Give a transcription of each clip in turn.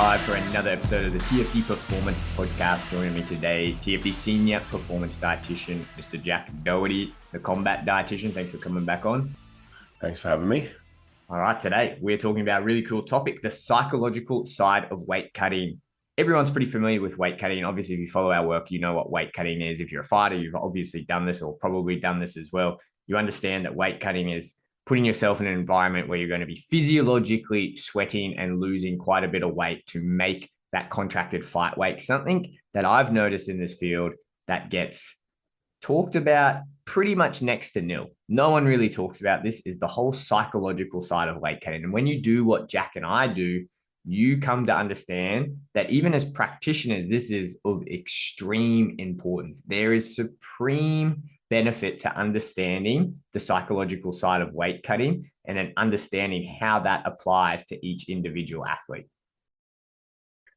live for another episode of the TFD Performance Podcast. Joining me today, TFD Senior Performance Dietitian, Mr. Jack Doherty, the Combat Dietitian. Thanks for coming back on. Thanks for having me. All right, today we're talking about a really cool topic, the psychological side of weight cutting. Everyone's pretty familiar with weight cutting. Obviously, if you follow our work, you know what weight cutting is. If you're a fighter, you've obviously done this or probably done this as well. You understand that weight cutting is putting yourself in an environment where you're going to be physiologically sweating and losing quite a bit of weight to make that contracted fight weight. Something that I've noticed in this field that gets talked about pretty much next to nil. No one really talks about this is the whole psychological side of weight cutting. And when you do what Jack and I do, you come to understand that even as practitioners, this is of extreme importance. There is supreme benefit to understanding the psychological side of weight cutting and then understanding how that applies to each individual athlete.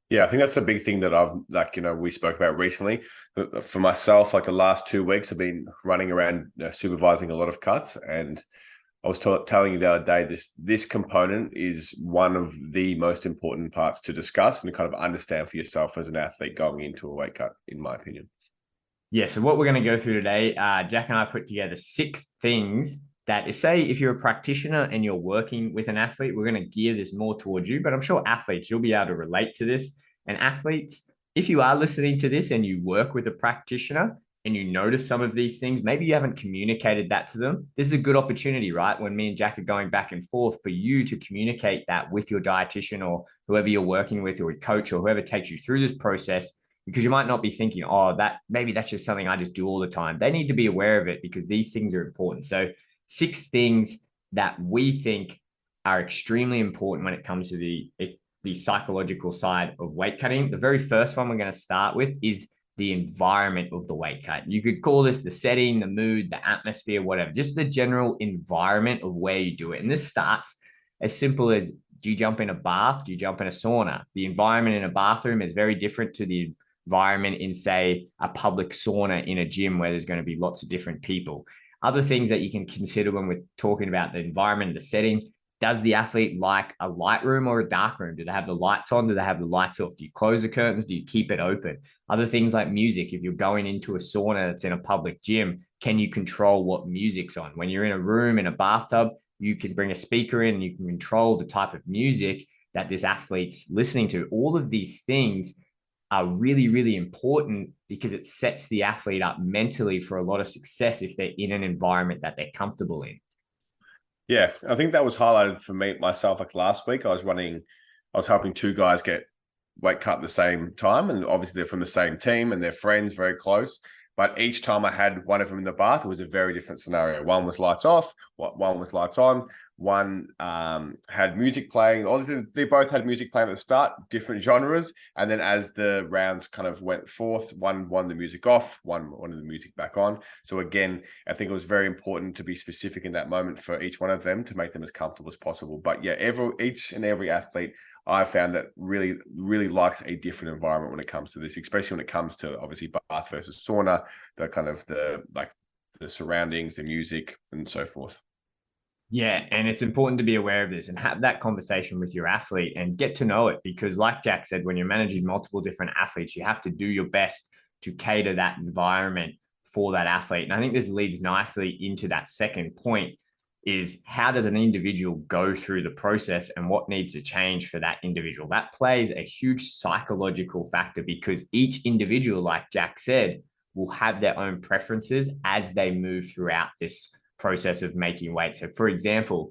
Yeah, I think that's a big thing that we spoke about recently. For myself, like the last 2 weeks, I've been running around supervising a lot of cuts, and I was telling you the other day, this component is one of the most important parts to discuss and to kind of understand for yourself as an athlete going into a weight cut, in my opinion. Yeah, so what we're going to go through today, Jack and I put together 6 things that, say, if you're a practitioner and you're working with an athlete, we're going to gear this more towards you, but I'm sure athletes, you'll be able to relate to this. And athletes, if you are listening to this and you work with a practitioner and you notice some of these things, maybe you haven't communicated that to them. This is a good opportunity, right? When me and Jack are going back and forth for you to communicate that with your dietitian or whoever you're working with or a coach or whoever takes you through this process, because you might not be thinking, oh, maybe that's just something I just do all the time. They need to be aware of it because these things are important. So 6 things that we think are extremely important when it comes to the psychological side of weight cutting. The very first one we're going to start with is the environment of the weight cut. You could call this the setting, the mood, the atmosphere, whatever, just the general environment of where you do it. And this starts as simple as, do you jump in a bath? Do you jump in a sauna? The environment in a bathroom is very different to the environment in, say, a public sauna in a gym where there's going to be lots of different people. Other things that you can consider when we're talking about the environment, the setting. Does the athlete like a light room or a dark room? Do they have the lights on? Do they have the lights off? Do you close the curtains? Do you keep it open? Other things like music. If you're going into a sauna that's in a public gym, can you control what music's on? When you're in a room, in a bathtub, you can bring a speaker in and you can control the type of music that this athlete's listening to. All of these things are really, really important because it sets the athlete up mentally for a lot of success if they're in an environment that they're comfortable in. Yeah, I think that was highlighted for me myself. Like last week, I was helping 2 guys get weight cut at the same time, and obviously they're from the same team and they're friends, very close. But each time I had one of them in the bath, it was a very different scenario. One was lights off, one was lights on, one had music playing. Obviously, they both had music playing at the start, different genres. And then as the round kind of went forth, one the music off, one wanted the music back on. So again, I think it was very important to be specific in that moment for each one of them to make them as comfortable as possible. But yeah, each and every athlete I found that really, really likes a different environment when it comes to this, especially when it comes to obviously bath versus sauna, the kind of the surroundings, the music, and so forth. Yeah, and it's important to be aware of this and have that conversation with your athlete and get to know it, because like Jack said, when you're managing multiple different athletes, you have to do your best to cater that environment for that athlete. And I think this leads nicely into that second point, is how does an individual go through the process and what needs to change for that individual? That plays a huge psychological factor because each individual, like Jack said, will have their own preferences as they move throughout this process of making weight. So for example,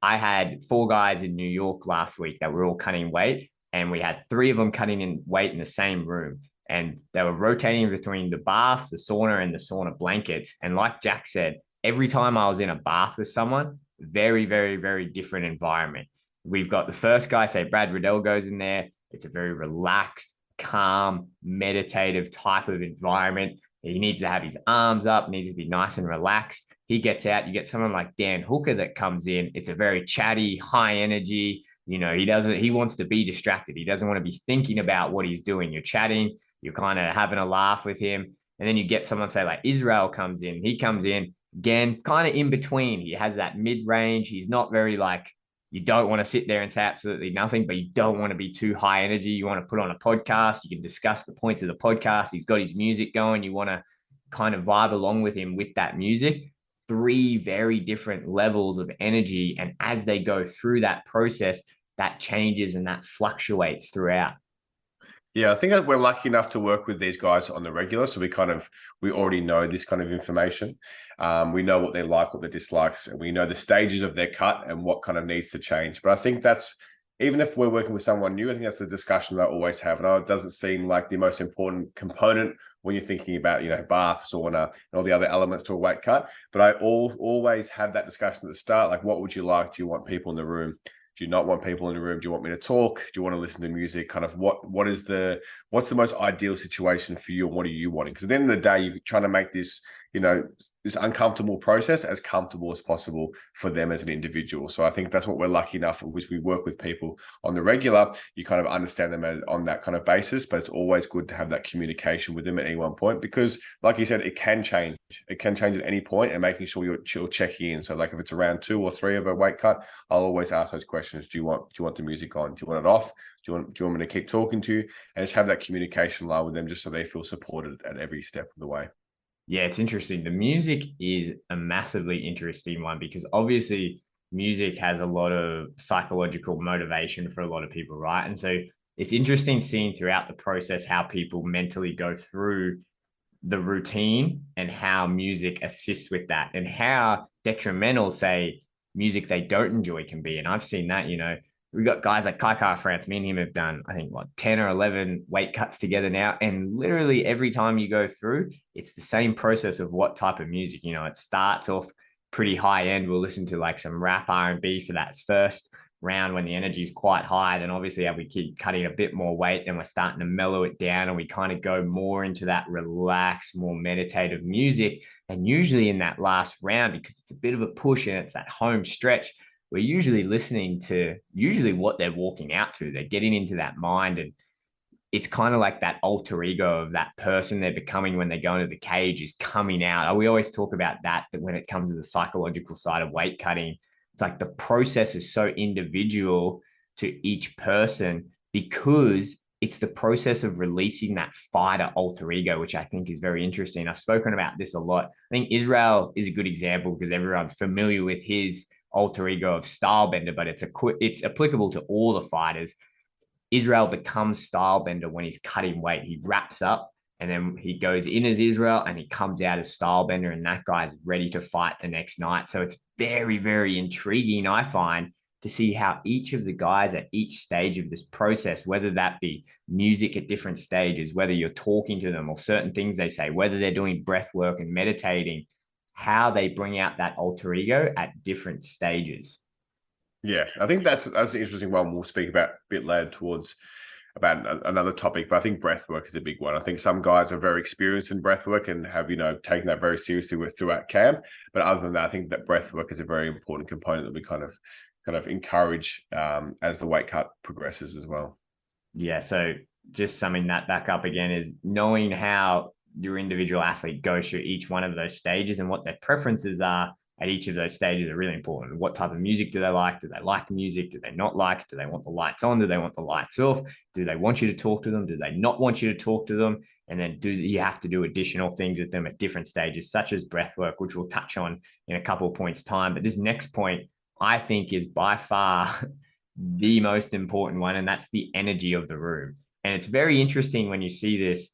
I had 4 guys in New York last week that were all cutting weight, and we had 3 of them cutting in weight in the same room. And they were rotating between the baths, the sauna, and the sauna blankets. And like Jack said, every time I was in a bath with someone, very, very, very different environment. We've got the first guy, say Brad Riddell goes in there. It's a very relaxed, calm, meditative type of environment. He needs to have his arms up, needs to be nice and relaxed. He gets out. You get someone like Dan Hooker that comes in. It's a very chatty, high energy. He wants to be distracted. He doesn't want to be thinking about what he's doing. You're chatting, you're kind of having a laugh with him. And then you get someone, say like Israel comes in. He comes in, again, kind of in between. He has that mid-range. He's not very like You don't want to sit there and say absolutely nothing, but you don't want to be too high energy. You want to put on a podcast. You can discuss the points of the podcast. He's got his music going. You want to kind of vibe along with him with that music. Three very different levels of energy. And as they go through that process, that changes and that fluctuates throughout. Yeah, I think that we're lucky enough to work with these guys on the regular. So we already know this kind of information. We know what they like, what they dislikes, and we know the stages of their cut and what kind of needs to change. But I think that's, even if we're working with someone new, I think that's the discussion that I always have. And it doesn't seem like the most important component when you're thinking about, bath, sauna, and all the other elements to a weight cut. But I always have that discussion at the start. Like, what would you like? Do you want people in the room? Do you not want people in the room? Do you want me to talk? Do you want to listen to music? Kind of what's the most ideal situation for you, and what are you wanting? Because at the end of the day, you're trying to make this, this uncomfortable process as comfortable as possible for them as an individual. So I think that's what we're lucky enough, which we work with people on the regular. You kind of understand them on that kind of basis, but it's always good to have that communication with them at any one point, because like you said, it can change. It can change at any point, and making sure you're checking in. So like if it's around 2 or 3 of a weight cut, I'll always ask those questions. Do you want the music on? Do you want it off? Do you want me to keep talking to you? And just have that communication line with them, just so they feel supported at every step of the way. Yeah, it's interesting. The music is a massively interesting one, because obviously music has a lot of psychological motivation for a lot of people, right? And so it's interesting seeing throughout the process how people mentally go through the routine and how music assists with that, and how detrimental, say, music they don't enjoy can be. And I've seen that, we've got guys like Kai France. Me and him have done, I think, 10 or 11 weight cuts together now. And literally every time you go through, it's the same process of what type of music. It starts off pretty high end. We'll listen to like some rap R&B for that first round when the energy is quite high. Then obviously as we keep cutting a bit more weight, then we're starting to mellow it down, and we kind of go more into that relaxed, more meditative music. And usually in that last round, because it's a bit of a push and it's that home stretch, we're usually listening to what they're walking out to. They're getting into that mind, and it's kind of like that alter ego of that person they're becoming when they go into the cage is coming out. We always talk about that when it comes to the psychological side of weight cutting. It's like the process is so individual to each person, because it's the process of releasing that fighter alter ego, which I think is very interesting. I've spoken about this a lot. I think Israel is a good example, because everyone's familiar with his alter ego of Stylebender, but it's applicable to all the fighters. Israel becomes Stylebender when he's cutting weight. He wraps up, and then he goes in as Israel, and he comes out as Stylebender, and that guy's ready to fight the next night. So it's very, very intriguing, I find, to see how each of the guys at each stage of this process, whether that be music at different stages, whether you're talking to them or certain things they say, whether they're doing breath work and meditating, how they bring out that alter ego at different stages. Yeah, I think that's an interesting one. We'll speak about a bit later towards about another topic, but I think breathwork is a big one. I think some guys are very experienced in breathwork and have, taken that very seriously throughout camp. But other than that, I think that breathwork is a very important component that we kind of encourage as the weight cut progresses as well. Yeah, so just summing that back up again is knowing how your individual athlete goes through each one of those stages and what their preferences are at each of those stages are really important. What type of music do they like? Do they like music? Do they not like? Do they want the lights on? Do they want the lights off? Do they want you to talk to them? Do they not want you to talk to them? And then do you have to do additional things with them at different stages, such as breath work, which we'll touch on in a couple of points' time. But this next point, I think, is by far the most important one, and that's the energy of the room. And it's very interesting when you see this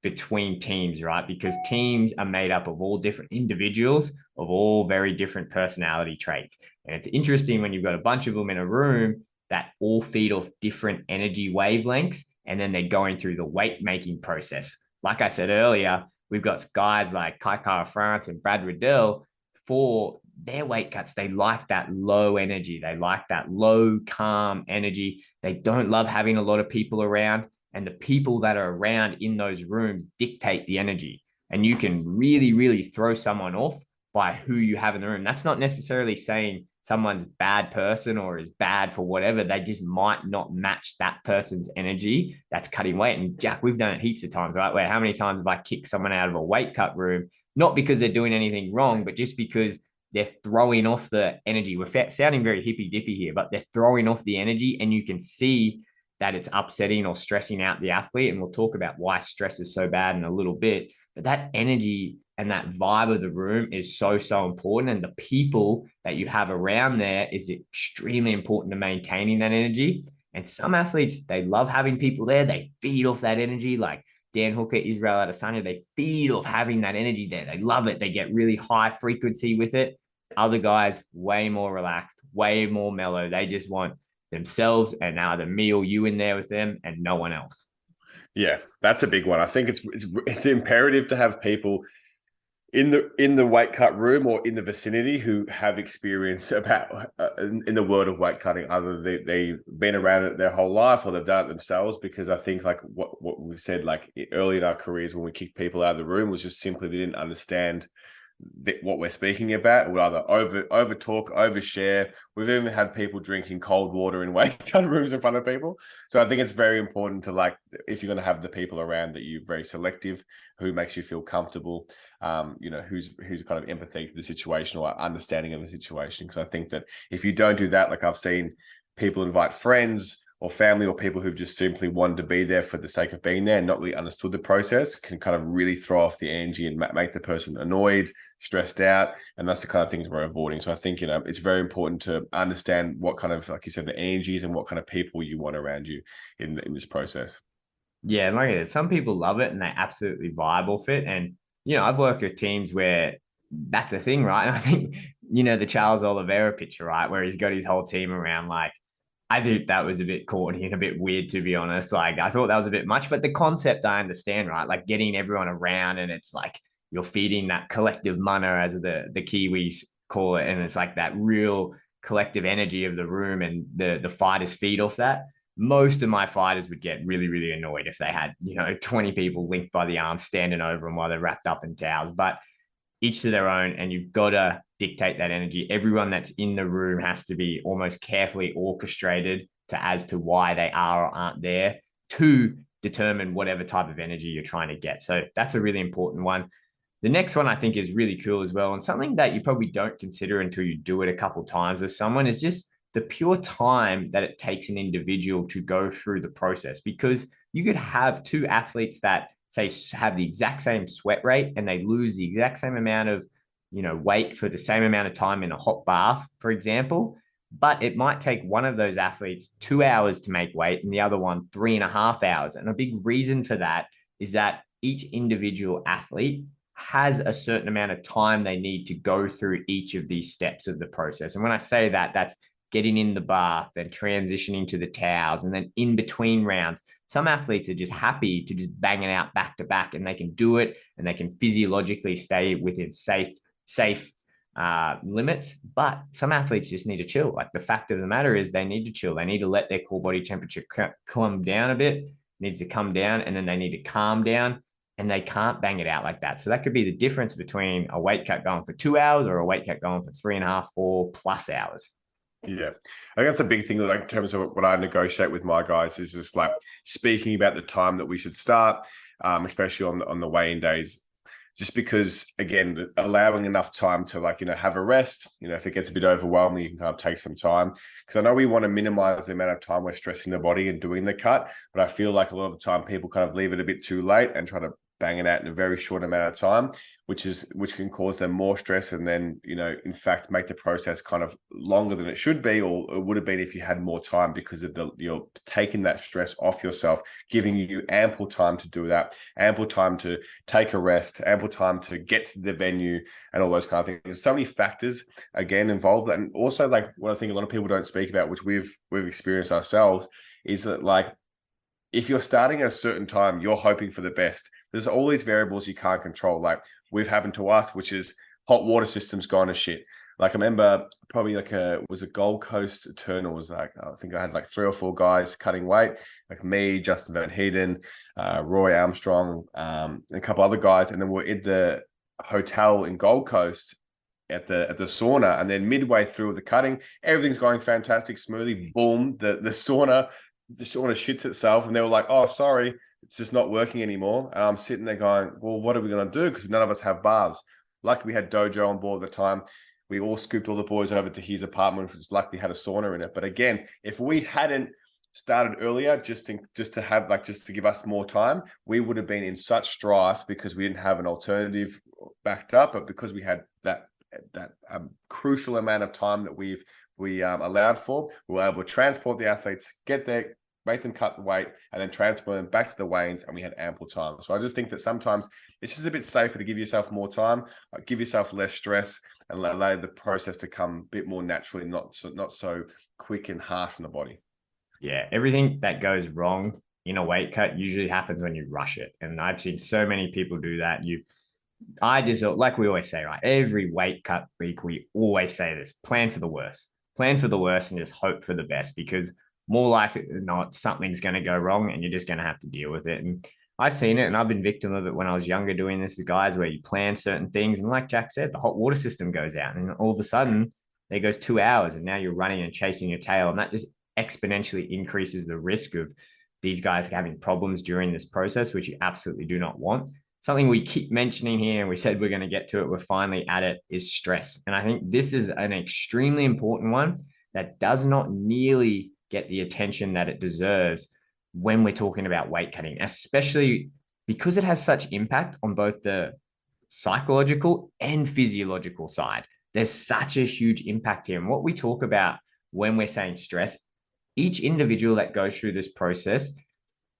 between teams, right? Because teams are made up of all different individuals of all very different personality traits. And it's interesting when you've got a bunch of them in a room that all feed off different energy wavelengths, and then they're going through the weight making process. Like I said earlier, we've got guys like Kai France and Brad Riddell. For their weight cuts, they like that low energy. They like that low, calm energy. They don't love having a lot of people around. And the people that are around in those rooms dictate the energy. And you can really, really throw someone off by who you have in the room. That's not necessarily saying someone's a bad person or is bad for whatever. They just might not match that person's energy that's cutting weight. And Jack, we've done it heaps of times, right? Where how many times have I kicked someone out of a weight cut room? Not because they're doing anything wrong, but just because they're throwing off the energy. We're sounding very hippy dippy here, but they're throwing off the energy, and you can see that it's upsetting or stressing out the athlete. And we'll talk about why stress is so bad in a little bit. But that energy and that vibe of the room is so, so important. And the people that you have around there is extremely important to maintaining that energy. And some athletes, they love having people there. They feed off that energy. Like Dan Hooker, Israel Adesanya, they feed off having that energy there. They love it. They get really high frequency with it. Other guys, way more relaxed, way more mellow. They just want themselves and either me or you in there with them and no one else. Yeah, that's a big one. I think it's imperative to have people in the weight cut room or in the vicinity who have experience about in the world of weight cutting, either they've been around it their whole life or they've done it themselves. Because I think like what we've said, like early in our careers when we kicked people out of the room, was just simply they didn't understand what we're speaking about. We'll either over talk, overshare. We've even had people drinking cold water in weight cut rooms in front of people. So I think it's very important to, like, if you're going to have the people around, that you're very selective, who makes you feel comfortable, who's kind of empathetic to the situation or understanding of the situation. Because I think that if you don't do that, like I've seen people invite friends or family or people who've just simply wanted to be there for the sake of being there and not really understood the process, can kind of really throw off the energy and make the person annoyed, stressed out. And that's the kind of things we're avoiding. So I think, it's very important to understand what kind of, like you said, the energies and what kind of people you want around you in this process. Yeah, and like I said, some people love it and they absolutely vibe off it. And, I've worked with teams where that's a thing, right? And I think, the Charles Oliveira picture, right? Where he's got his whole team around, like, I think that was a bit corny and a bit weird, to be honest. Like, I thought that was a bit much, but the concept I understand, right? Like getting everyone around, and it's like you're feeding that collective mana, as the Kiwis call it. And it's like that real collective energy of the room, and the fighters feed off that. Most of my fighters would get really, really annoyed if they had, 20 people linked by the arm standing over them while they're wrapped up in towels. But each to their own, and you've got to dictate that energy. Everyone that's in the room has to be almost carefully orchestrated as to why they are or aren't there, to determine whatever type of energy you're trying to get. So that's a really important one. The next one I think is really cool as well, and something that you probably don't consider until you do it a couple of times with someone, is just the pure time that it takes an individual to go through the process. Because you could have two athletes that say have the exact same sweat rate and they lose the exact same amount of weight for the same amount of time in a hot bath, for example. But it might take one of those athletes 2 hours to make weight and the other one 3.5 hours. And a big reason for that is that each individual athlete has a certain amount of time they need to go through each of these steps of the process. And when I say that, that's getting in the bath, then transitioning to the towels, and then in between rounds. Some athletes are just happy to just bang it out back to back, and they can do it, and they can physiologically stay within safe limits. But some athletes just need to chill. Like, the fact of the matter is they need to chill. They need to let their core body temperature come down a bit. It needs to come down, and then they need to calm down, and they can't bang it out like that. So that could be the difference between a weight cut going for 2 hours or a weight cut going for 3.5, 4+ hours. Yeah, I think that's a big thing. Like, in terms of what I negotiate with my guys, is just like speaking about the time that we should start, especially on the weigh-in days. Just because, again, allowing enough time to, like, have a rest. If it gets a bit overwhelming, you can kind of take some time. Because I know we want to minimize the amount of time we're stressing the body and doing the cut, but I feel like a lot of the time people kind of leave it a bit too late and try to bang it out in a very short amount of time, which can cause them more stress, and then in fact make the process kind of longer than it should be, or it would have been if you had more time, because of you're taking that stress off yourself, giving you ample time to do that, ample time to take a rest, ample time to get to the venue, and all those kind of things. There's so many factors again involved. And also, like, what I think a lot of people don't speak about, which we've experienced ourselves, is that, like, if you're starting at a certain time, you're hoping for the best. There's all these variables you can't control. Like, we've happened to us, which is hot water systems gone to shit. Like, I remember probably like it was a Gold Coast Eternal, was like, I think I had like 3 or 4 guys cutting weight, like me, Justin Van Heeden, Roy Armstrong, and a couple other guys. And then we're at the hotel in Gold Coast at the sauna. And then midway through the cutting, everything's going fantastic, smoothly. Boom, the sauna shits itself, and they were like, "Oh, sorry, it's just not working anymore." And I'm sitting there going, "Well, what are we going to do?" Because none of us have baths. Luckily, we had Dojo on board at the time. We all scooped all the boys over to his apartment, which luckily had a sauna in it. But again, if we hadn't started earlier, just to give us more time, we would have been in such strife because we didn't have an alternative backed up. But because we had that crucial amount of time that we allowed for, we were able to transport the athletes, get there, make them cut the weight, and then transport them back to the weigh-ins, and we had ample time. So I just think that sometimes it's just a bit safer to give yourself more time, give yourself less stress, and allow the process to come a bit more naturally, not so quick and harsh on the body. Yeah, everything that goes wrong in a weight cut usually happens when you rush it. And I've seen so many people do that. I just, like we always say, right? Every weight cut week, we always say this: plan for the worst, plan for the worst, and just hope for the best, because more likely than not, something's going to go wrong and you're just going to have to deal with it. And I've seen it, and I've been victim of it when I was younger, doing this with guys where you plan certain things. And like Jack said, the hot water system goes out, and all of a sudden there goes 2 hours, and now you're running and chasing your tail. And that just exponentially increases the risk of these guys having problems during this process, which you absolutely do not want. Something we keep mentioning here, and we said we're going to get to it, we're finally at it, is stress. And I think this is an extremely important one that does not nearly get the attention that it deserves when we're talking about weight cutting, especially because it has such impact on both the psychological and physiological side. There's such a huge impact here. And what we talk about when we're saying stress, each individual that goes through this process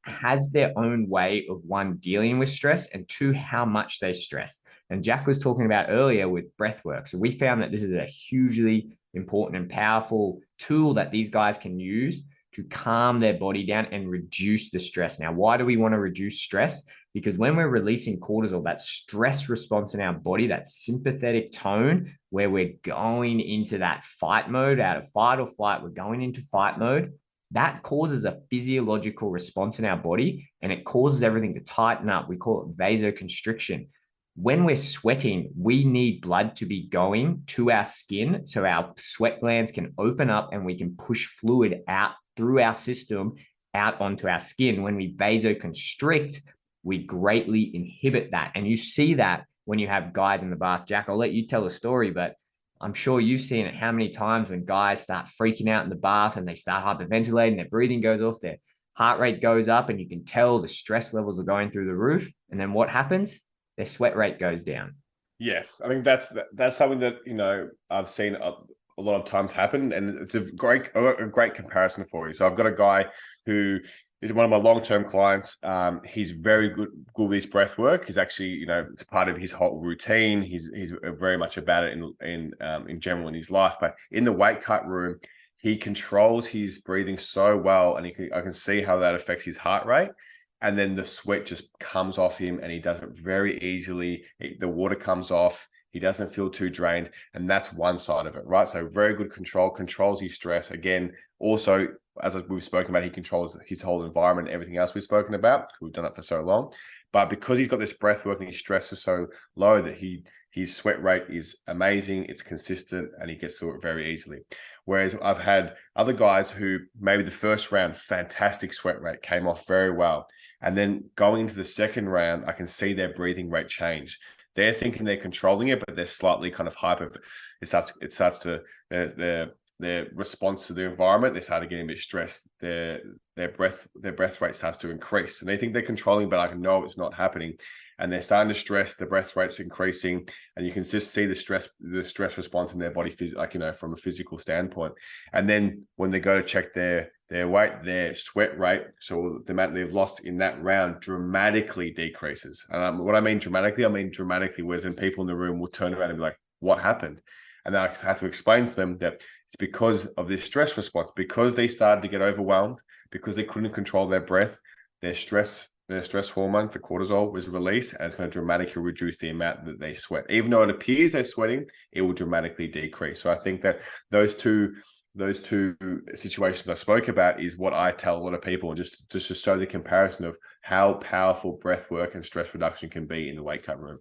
has their own way of, one, dealing with stress, and two, how much they stress. And Jack was talking about earlier with breath work. So we found that this is a hugely important and powerful tool that these guys can use to calm their body down and reduce the stress. Now, why do we want to reduce stress? Because when we're releasing cortisol, that stress response in our body, that sympathetic tone where we're going into that fight mode, out of fight or flight, we're going into fight mode, that causes a physiological response in our body, and it causes everything to tighten up. We call it vasoconstriction. When we're sweating, we need blood to be going to our skin so our sweat glands can open up and we can push fluid out through our system out onto our skin. When we vasoconstrict, we greatly inhibit that. And you see that when you have guys in the bath. Jack, I'll let you tell a story, but I'm sure you've seen it how many times when guys start freaking out in the bath and they start hyperventilating, their breathing goes off, their heart rate goes up, and you can tell the stress levels are going through the roof. And then what happens? Their sweat rate goes down. Yeah, I think that's something that I've seen a lot of times happen, and it's a great comparison for you. So I've got a guy who is one of my long-term clients. He's very good with his breath work. He's actually, it's part of his whole routine. He's very much about it in general in his life. But in the weight cut room, he controls his breathing so well, and I can see how that affects his heart rate. And then the sweat just comes off him, and he does it very easily. The water comes off. He doesn't feel too drained, and that's one side of it, right? So very good controls his stress. Again, also, as we've spoken about, he controls his whole environment, everything else we've spoken about. We've done that for so long. But because he's got this breath work and his stress is so low that his sweat rate is amazing, it's consistent, and he gets through it very easily. Whereas I've had other guys who maybe the first round, fantastic sweat rate, came off very well. And then going into the second round, I can see their breathing rate change. They're thinking they're controlling it, but they're slightly kind of hyper. It starts to their response to the environment. They start getting a bit stressed. Their breath rate starts to increase, and they think they're controlling, but I can know it's not happening. And they're starting to stress. The breath rate's increasing, and you can just see the stress response in their body, from a physical standpoint. And then when they go to check their weight, their sweat rate, so the amount they've lost in that round, dramatically decreases. And what I mean dramatically, whereas then people in the room will turn around and be like, "What happened?" And then I have to explain to them that it's because of this stress response, because they started to get overwhelmed, because they couldn't control their breath, their stress hormone, the cortisol, was released, and it's going to dramatically reduce the amount that they sweat. Even though it appears they're sweating, it will dramatically decrease. So I think that those two situations I spoke about is what I tell a lot of people, just to show the comparison of how powerful breath work and stress reduction can be in the weight cut room.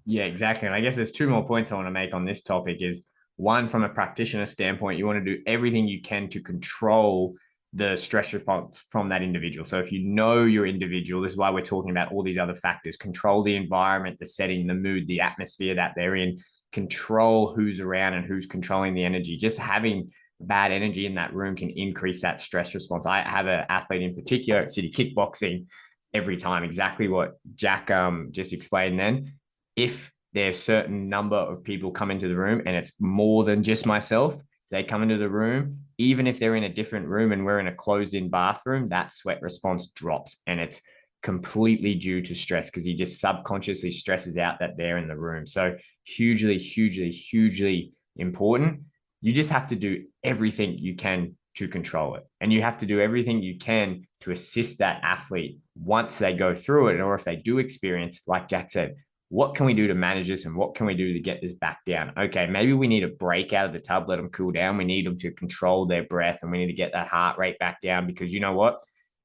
Yeah, exactly. And I guess there's two more points I want to make on this topic. Is one, from a practitioner standpoint, you want to do everything you can to control the stress response from that individual. So if you know your individual, this is why we're talking about all these other factors: control the environment, the setting, the mood, the atmosphere that they're in. control who's around and who's controlling the energy. Just having bad energy in that room can increase that stress response. I have an athlete in particular at City Kickboxing every time, exactly what Jack just explained then. If there's a certain number of people come into the room and it's more than just myself, they come into the room, even if they're in a different room and we're in a closed in bathroom, that sweat response drops. And it's completely due to stress because he just subconsciously stresses out that they're in the room. So hugely, hugely, hugely important. You just have to do everything you can to control it. And you have to do everything you can to assist that athlete once they go through it. Or if they do experience, like Jack said, what can we do to manage this and what can we do to get this back down? Okay, maybe we need a break out of the tub, let them cool down. We need them to control their breath and we need to get that heart rate back down because you know what?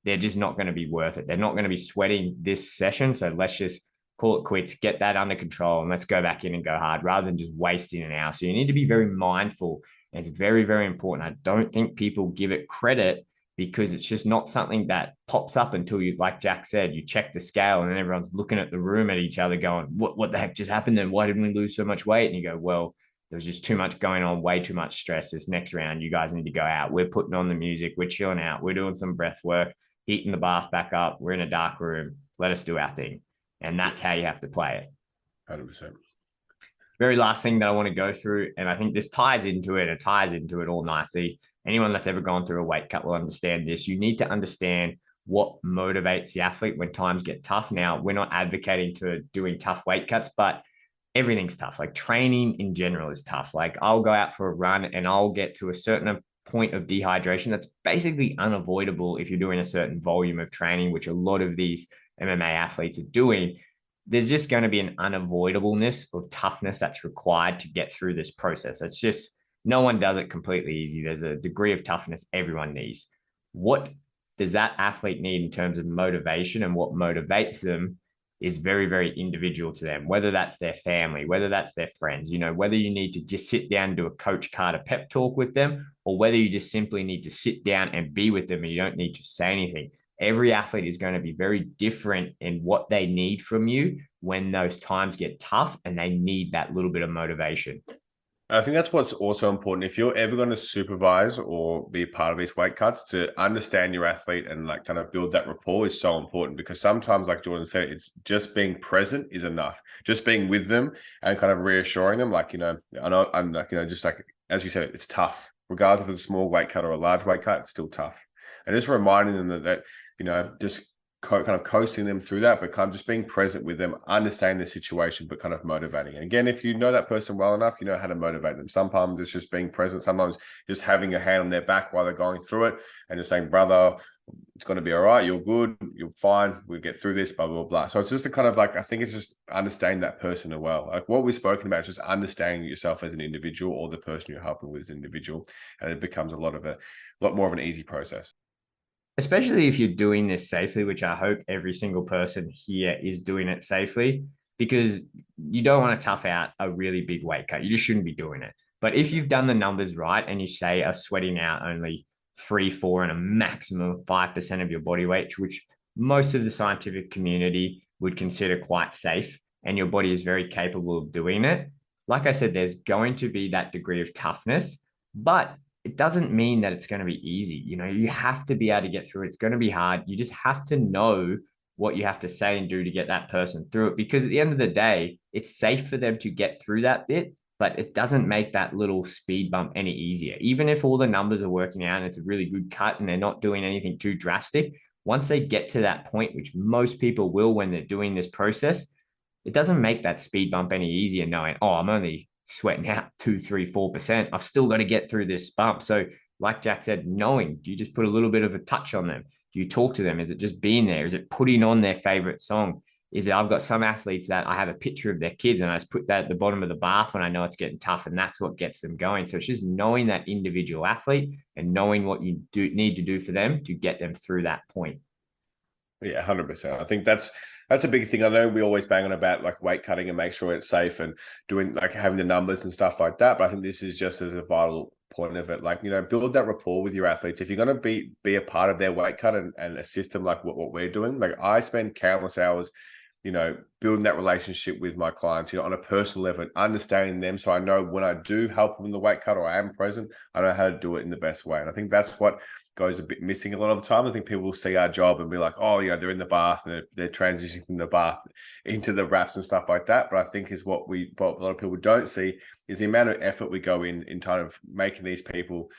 They're just not going to be worth it. They're not going to be sweating this session. So let's just call it quits, get that under control, and let's go back in and go hard rather than just wasting an hour. So you need to be very mindful. And it's very, very important. I don't think people give it credit because it's just not something that pops up until you, like Jack said, you check the scale and then everyone's looking at the room at each other going, what the heck just happened then? Why didn't we lose so much weight? And you go, well, there was just too much going on, way too much stress. This next round, you guys need to go out. We're putting on the music. We're chilling out. We're doing some breath work, heating the bath back up. We're in a dark room. Let us do our thing. And that's how you have to play it. 100%. Very last thing that I want to go through, and I think this ties into it. It ties into it all nicely. Anyone that's ever gone through a weight cut will understand this. You need to understand what motivates the athlete when times get tough. Now, we're not advocating to doing tough weight cuts, but everything's tough. Like training in general is tough. Like I'll go out for a run and I'll get to a certain point of dehydration that's basically unavoidable if you're doing a certain volume of training, which a lot of these MMA athletes are doing. There's just going to be an unavoidableness of toughness that's required to get through this process. It's just no one does it completely easy. There's a degree of toughness everyone needs. What does that athlete need in terms of motivation and what motivates them is very, very individual to them, whether that's their family, whether that's their friends, you know, whether you need to just sit down and do a Coach Carter pep talk with them, or whether you just simply need to sit down and be with them and you don't need to say anything. Every athlete is going to be very different in what they need from you when those times get tough and they need that little bit of motivation. I think that's what's also important. If you're ever going to supervise or be a part of these weight cuts, to understand your athlete and like kind of build that rapport is so important because sometimes, like Jordan said, it's just being present is enough. Just being with them and kind of reassuring them, like, you know, I'm like, you know, just like, as you said, it's tough. Regardless if it's a small weight cut or a large weight cut, it's still tough. And just reminding them that you know, just kind of coasting them through that, but kind of just being present with them, understanding the situation, but kind of motivating. And again, if you know that person well enough, you know how to motivate them. Sometimes it's just being present. Sometimes just having a hand on their back while they're going through it and just saying, brother, it's going to be all right. You're good. You're fine. We'll get through this, blah, blah, blah. So it's just a kind of like, I think it's just understanding that person as well. Like what we've spoken about is just understanding yourself as an individual or the person you're helping with as an individual. And it becomes a lot more of an easy process. Especially if you're doing this safely, which I hope every single person here is doing it safely, because you don't want to tough out a really big weight cut. You just shouldn't be doing it. But if you've done the numbers right and you say are sweating out only 3, 4, and a maximum of 5% of your body weight, which most of the scientific community would consider quite safe, and your body is very capable of doing it, like I said, there's going to be that degree of toughness, but it doesn't mean that it's going to be easy. You know, you have to be able to get through it. It's going to be hard. You just have to know what you have to say and do to get that person through it. Because at the end of the day, it's safe for them to get through that bit, but it doesn't make that little speed bump any easier. Even if all the numbers are working out and it's a really good cut and they're not doing anything too drastic, once they get to that point, which most people will when they're doing this process, it doesn't make that speed bump any easier knowing, oh, I'm only sweating out 2, 3, 4%. I've still got to get through this bump. So like Jack said, knowing, do you just put a little bit of a touch on them? Do you talk to them? Is it just being there? Is it putting on their favorite song? Is it, I've got some athletes that I have a picture of their kids and I just put that at the bottom of the bath when I know it's getting tough and that's what gets them going. So it's just knowing that individual athlete and knowing what you need to do for them to get them through that point. Yeah, 100%. I think that's a big thing. I know we always bang on about like weight cutting and make sure it's safe and doing like having the numbers and stuff like that. But I think this is just as a vital point of it. Like, you know, build that rapport with your athletes. If you're going to be a part of their weight cut and assist them like what we're doing, like I spend countless hours, building that relationship with my clients, on a personal level, and understanding them. So I know when I do help them in the weight cut or I am present, I know how to do it in the best way. And I think that's what goes a bit missing a lot of the time. I think people will see our job and be like, oh, they're in the bath and they're transitioning from the bath into the wraps and stuff like that. But I think is what a lot of people don't see is the amount of effort we go in kind of making these people,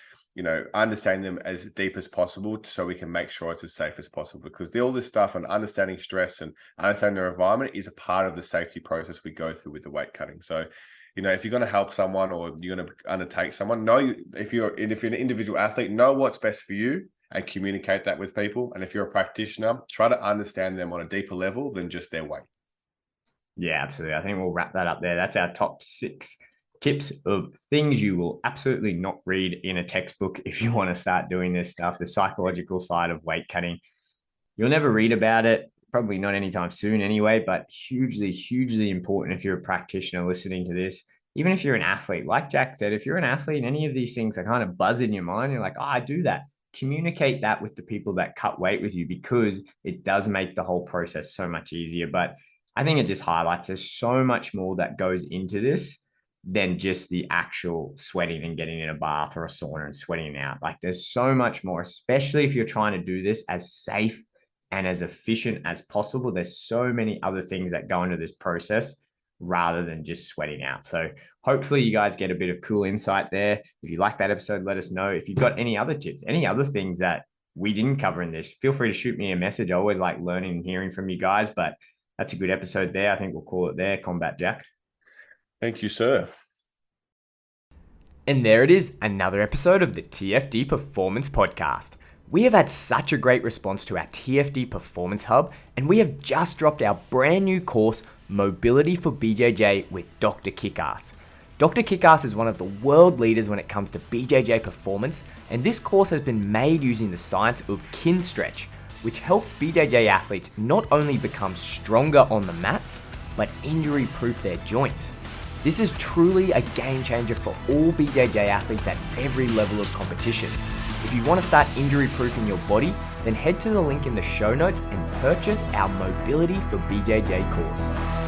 understanding them as deep as possible so we can make sure it's as safe as possible, because all this stuff and understanding stress and understanding their environment is a part of the safety process we go through with the weight cutting. So, if you're going to help someone or you're going to undertake someone, if you're an individual athlete, know what's best for you and communicate that with people. And if you're a practitioner, try to understand them on a deeper level than just their weight. Yeah, absolutely. I think we'll wrap that up there. That's our top 6 tips of things you will absolutely not read in a textbook if you want to start doing this stuff. The psychological side of weight cutting. You'll never read about it, probably not anytime soon anyway, but hugely, hugely important if you're a practitioner listening to this. Even if you're an athlete, like Jack said, if you're an athlete and any of these things are kind of buzz in your mind, you're like, oh, I do that. Communicate that with the people that cut weight with you, because it does make the whole process so much easier. But I think it just highlights there's so much more that goes into this than just the actual sweating and getting in a bath or a sauna and sweating out. Like there's so much more, especially if you're trying to do this as safe and as efficient as possible. There's so many other things that go into this process rather than just sweating out. So hopefully you guys get a bit of cool insight there. If you like that episode, let us know. If you've got any other tips, any other things that we didn't cover in this, feel free to shoot me a message. I always like learning and hearing from you guys, but that's a good episode there. I think we'll call it there. Combat Jack. Thank you, sir. And there it is, another episode of the TFD Performance Podcast. We have had such a great response to our TFD Performance Hub, and we have just dropped our brand new course, Mobility for BJJ with Dr. Kickass. Dr. Kickass is one of the world leaders when it comes to BJJ performance, and this course has been made using the science of kin stretch, which helps BJJ athletes not only become stronger on the mats, but injury-proof their joints. This is truly a game changer for all BJJ athletes at every level of competition. If you want to start injury-proofing your body, then head to the link in the show notes and purchase our Mobility for BJJ course.